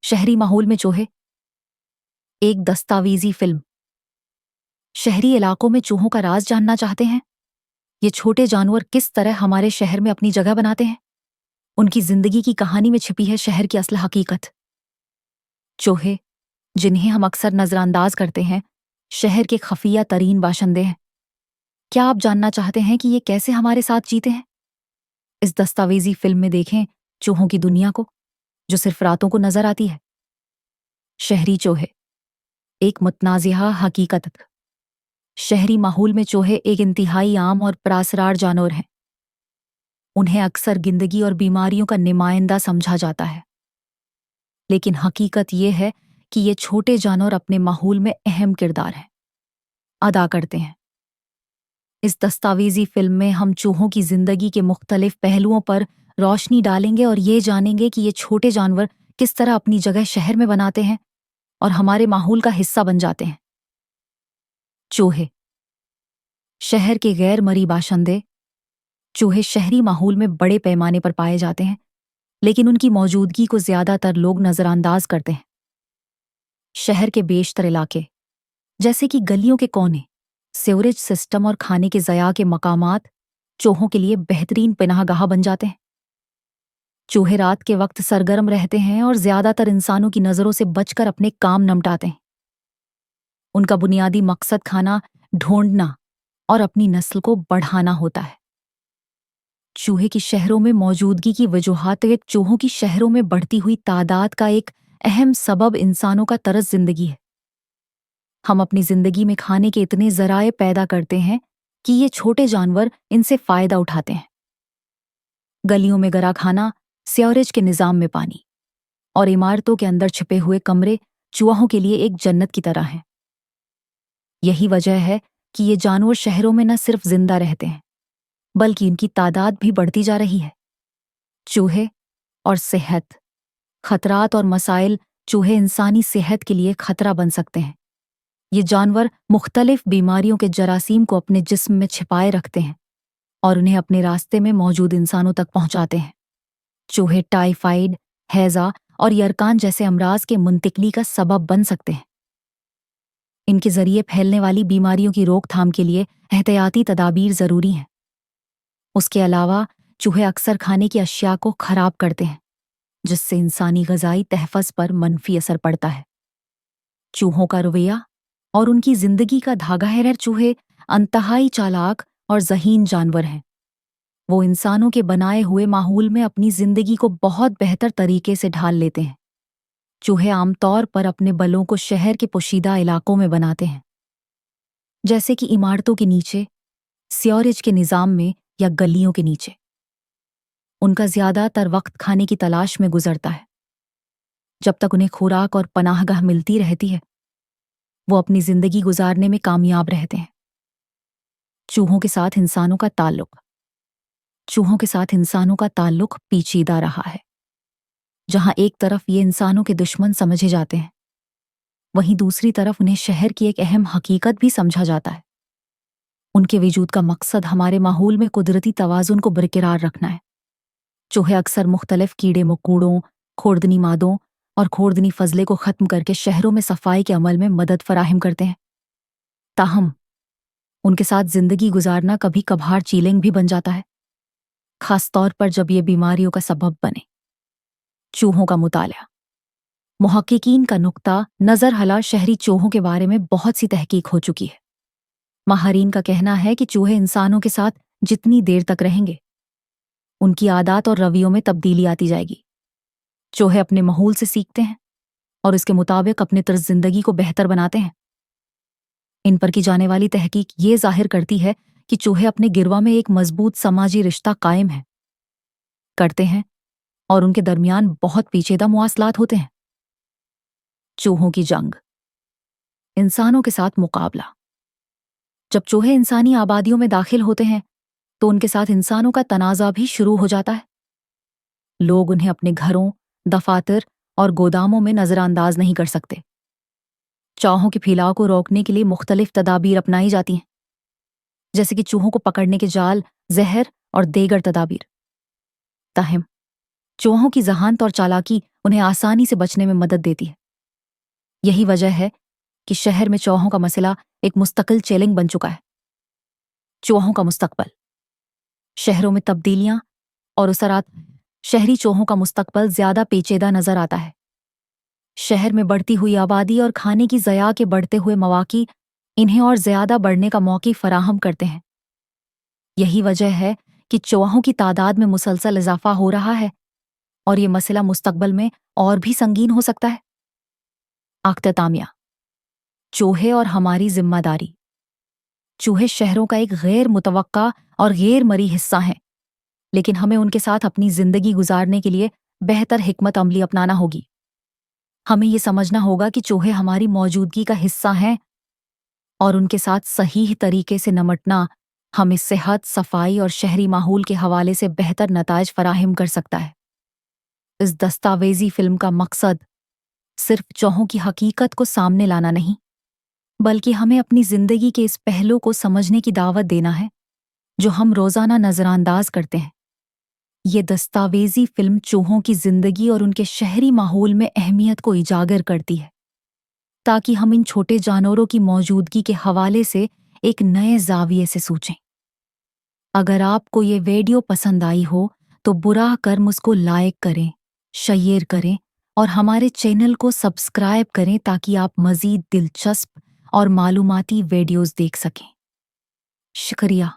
शहरी माहौल में चूहे। एक दस्तावेजी फिल्म। शहरी इलाकों में चूहों का राज जानना चाहते हैं? ये छोटे जानवर किस तरह हमारे शहर में अपनी जगह बनाते हैं? उनकी जिंदगी की कहानी में छिपी है शहर की असल हकीकत। चूहे, जिन्हें हम अक्सर नजरअंदाज करते हैं, शहर के खफिया तरीन बाशिंदे हैं। क्या आप जानना चाहते हैं कि ये कैसे हमारे साथ जीते हैं? इस दस्तावेजी फिल्म में देखें चूहों की दुनिया को, जो सिर्फ रातों को नजर आती है। शहरी चूहे, एक मुतनाज़िहा हकीकत। शहरी माहौल में चूहे एक इंतहाई आम और परासरार जानवर हैं। उन्हें अक्सर गंदगी और बीमारियों का नुमाइंदा समझा जाता है, लेकिन हकीकत यह है कि ये छोटे जानवर अपने माहौल में अहम किरदार अदा करते हैं। इस दस्तावेजी फिल्म में हम चूहों की जिंदगी के मुख्तलिफ पहलुओं पर रोशनी डालेंगे और ये जानेंगे कि ये छोटे जानवर किस तरह अपनी जगह शहर में बनाते हैं और हमारे माहौल का हिस्सा बन जाते हैं। चूहे, शहर के गैर मरी बाशिंदे। चूहे शहरी माहौल में बड़े पैमाने पर पाए जाते हैं, लेकिन उनकी मौजूदगी को ज्यादातर लोग नजरअंदाज करते हैं। शहर के बेशतर इलाके, जैसे कि गलियों के कोने, सीवरेज सिस्टम और खाने के ज़या के मकामात चूहों के लिए बेहतरीन पनाहगाह बन जाते हैं। चूहे रात के वक्त सरगर्म रहते हैं और ज्यादातर इंसानों की नजरों से बचकर अपने काम निपटाते हैं। उनका बुनियादी मकसद खाना ढूंढना और अपनी नस्ल को बढ़ाना होता है। चूहे की शहरों में मौजूदगी की वजूहात चूहों की शहरों में बढ़ती हुई तादाद का एक अहम सबब इंसानों का तर्ज जिंदगी है। हम अपनी जिंदगी में खाने के इतने जराए पैदा करते हैं कि ये छोटे जानवर इनसे फायदा उठाते हैं। गलियों में गरा खाना, सीवरेज के निजाम में पानी और इमारतों के अंदर छिपे हुए कमरे चूहों के लिए एक जन्नत की तरह हैं। यही वजह है कि ये जानवर शहरों में न सिर्फ जिंदा रहते हैं, बल्कि इनकी तादाद भी बढ़ती जा रही है। चूहे और सेहत, खतरात और मसाइल। चूहे इंसानी सेहत के लिए खतरा बन सकते हैं। ये जानवर मुख्तलिफ बीमारियों के जरासीम को अपने जिस्म में छिपाए रखते हैं और उन्हें अपने रास्ते में मौजूद इंसानों तक पहुंचाते हैं। चूहे टाइफाइड, हैजा और यरकान जैसे अमराज के मुंतकिली का सबब बन सकते हैं। इनके जरिए फैलने वाली बीमारियों की रोकथाम के लिए एहतियाती तदाबीर जरूरी हैं। उसके अलावा चूहे अक्सर खाने की अशिया को खराब करते हैं, जिससे इंसानी ग़िज़ाई तहफ़्फ़ुज़ पर मनफी असर पड़ता है। चूहों का रवैया और उनकी जिंदगी का धागा है। चूहे अंतहाई चालाक और ज़हीन जानवर हैं। वो इंसानों के बनाए हुए माहौल में अपनी जिंदगी को बहुत बेहतर तरीके से ढाल लेते हैं। चूहे आमतौर पर अपने बलों को शहर के पोशीदा इलाकों में बनाते हैं, जैसे कि इमारतों के नीचे, सीवरेज के निज़ाम में या गलियों के नीचे। उनका ज्यादातर वक्त खाने की तलाश में गुजरता है। जब तक उन्हें खुराक और पनाहगाह मिलती रहती है, वो अपनी जिंदगी गुजारने में कामयाब रहते हैं। चूहों के साथ इंसानों का ताल्लुक। चूहों के साथ इंसानों का ताल्लुक पेचीदा रहा है। जहां एक तरफ ये इंसानों के दुश्मन समझे जाते हैं, वहीं दूसरी तरफ उन्हें शहर की एक अहम हकीकत भी समझा जाता है। उनके वजूद का मकसद हमारे माहौल में कुदरती तवाज़ुन को बरकरार रखना है। चूहे अक्सर मुख्तलिफ कीड़े मकोड़ों, खोर्दनी मादों और खोर्दनी फजले को ख़त्म करके शहरों में सफाई के अमल में मदद फराहम करते हैं। ताहम उनके साथ जिंदगी गुजारना कभी कभार चैलेंज भी बन जाता है, खास तौर पर जब ये बीमारियों का सबब बने। चूहों का मुताला। मुहक्किकीन का नुक्ता नज़र हला शहरी चूहों के बारे में बहुत सी तहकीक हो चुकी है। माहरीन का कहना है कि चूहे इंसानों के साथ जितनी देर तक रहेंगे, उनकी आदत और रवैयों में तब्दीली आती जाएगी। चूहे अपने माहौल से सीखते हैं और इसके मुताबिक अपने तर्ज जिंदगी को बेहतर बनाते हैं। इन पर की जाने वाली तहकीक ये जाहिर करती है कि चूहे अपने गिरवा में एक मजबूत समाजी रिश्ता कायम करते हैं और उनके दरमियान बहुत पेचीदा मुआसलात होते हैं। चूहों की जंग, इंसानों के साथ मुकाबला। जब चूहे इंसानी आबादियों में दाखिल होते हैं, तो उनके साथ इंसानों का तनाज़ा भी शुरू हो जाता है। लोग उन्हें अपने घरों, दफातर और गोदामों में नजरअंदाज नहीं कर सकते। चूहों के फैलाव को रोकने के लिए मुख्तलिफ तदाबीर अपनाई जाती हैं, जैसे कि चूहों को पकड़ने के जाल, जहर और देगर तदाबीर। ताहम चूहों की ज़हानत और चालाकी उन्हें आसानी से बचने में मदद देती है। यही वजह है कि शहर में चूहों का मसला एक मुस्तकिल चैलेंज बन चुका है। चूहों का मुस्तकबल, शहरों में तब्दीलियां और उसरात, शहरी चूहों का मुस्तकबल ज्यादा पेचीदा नजर आता है। शहर में बढ़ती हुई आबादी और खाने की ज़या के बढ़ते हुए मौक़े इन्हें और ज्यादा बढ़ने का मौका फराहम करते हैं। यही वजह है कि चूहों की तादाद में मुसलसल इजाफा हो रहा है और ये मसला मुस्तकबल में और भी संगीन हो सकता है। अख्तामिया, चूहे और हमारी जिम्मेदारी। चूहे शहरों का एक गैर मुतवक्का और गैर मरी हिस्सा हैं, लेकिन हमें उनके साथ अपनी जिंदगी गुजारने के लिए बेहतर हिकमत अमली अपनाना होगी। हमें ये समझना होगा कि चूहे हमारी मौजूदगी का हिस्सा हैं और उनके साथ सही तरीके से निपटना हमें सेहत, सफाई और शहरी माहौल के हवाले से बेहतर नताइज फराहम कर सकता है। इस दस्तावेजी फिल्म का मकसद सिर्फ चूहों की हकीकत को सामने लाना नहीं, बल्कि हमें अपनी जिंदगी के इस पहलू को समझने की दावत देना है जो हम रोजाना नजरअंदाज करते हैं। ये दस्तावेजी फिल्म चूहों की जिंदगी और उनके शहरी माहौल में अहमियत को उजागर करती है, ताकि हम इन छोटे जानवरों की मौजूदगी के हवाले से एक नए जाविये से सोचें। अगर आपको ये वीडियो पसंद आई हो तो बुरा कर्म उसको लाइक करें, शेयर करें और हमारे चैनल को सब्सक्राइब करें ताकि आप मज़ीद दिलचस्प और मालूमाती वीडियोस देख सकें। शुक्रिया।